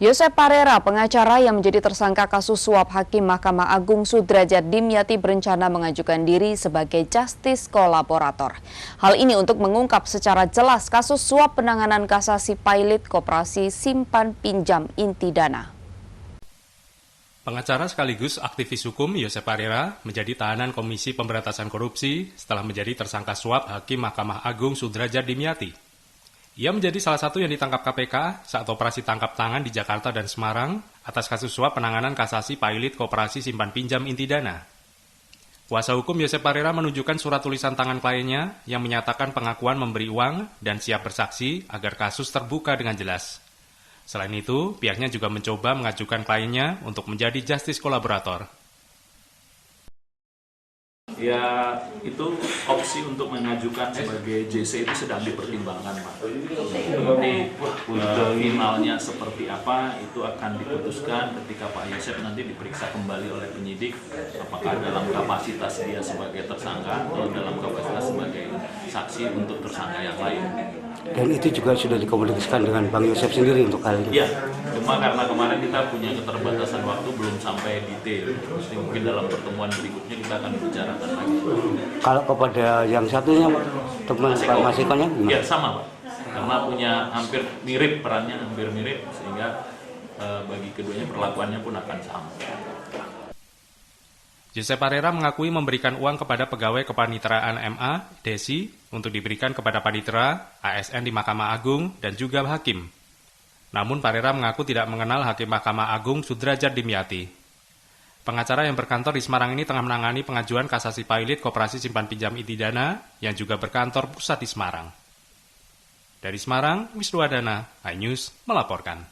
Yosep Parera, pengacara yang menjadi tersangka kasus suap Hakim Mahkamah Agung Sudrajat Dimyati berencana mengajukan diri sebagai justice kolaborator. Hal ini untuk mengungkap secara jelas kasus suap penanganan kasasi pilot Koperasi Simpan Pinjam Inti Dana. Pengacara sekaligus aktivis hukum Yosep Parera menjadi tahanan Komisi Pemberantasan Korupsi setelah menjadi tersangka suap Hakim Mahkamah Agung Sudrajat Dimyati. Ia menjadi salah satu yang ditangkap KPK saat operasi tangkap tangan di Jakarta dan Semarang atas kasus suap penanganan kasasi pilot Koperasi Simpan Pinjam Inti Dana. Kuasa hukum Yosep Parera menunjukkan surat tulisan tangan kliennya yang menyatakan pengakuan memberi uang dan siap bersaksi agar kasus terbuka dengan jelas. Selain itu, pihaknya juga mencoba mengajukan kliennya untuk menjadi justice kolaborator. Ya, itu opsi untuk mengajukan sebagai JC itu sedang dipertimbangkan, Pak. Nanti finalnya seperti apa itu akan diputuskan ketika Pak Yosep nanti diperiksa kembali oleh penyidik, apakah dalam kapasitas dia sebagai tersangka atau dalam kapasitas sebagai saksi untuk tersangka yang lain. Dan itu juga sudah dikomunikasikan dengan Bang Yosep sendiri untuk hal ini? Iya, cuma karena kemarin kita punya keterbatasan waktu belum sampai detail. Jadi mungkin dalam pertemuan berikutnya kita akan bicarakan lagi. Kalau kepada yang satunya, teman Pak Mas Eko-nya gimana? Ya, sama, Pak. Karena punya hampir mirip perannya, hampir mirip, sehingga bagi keduanya perlakuannya pun akan sama. Yosep Parera mengakui memberikan uang kepada pegawai kepanitraan MA, Desi, untuk diberikan kepada panitera, ASN di Mahkamah Agung, dan juga hakim. Namun Parera mengaku tidak mengenal Hakim Mahkamah Agung Sudrajat Dimyati. Pengacara yang berkantor di Semarang ini tengah menangani pengajuan kasasi pilot Koperasi Simpan Pinjam Inti Dana yang juga berkantor pusat di Semarang. Dari Semarang, Wisnuwardana, iNews melaporkan.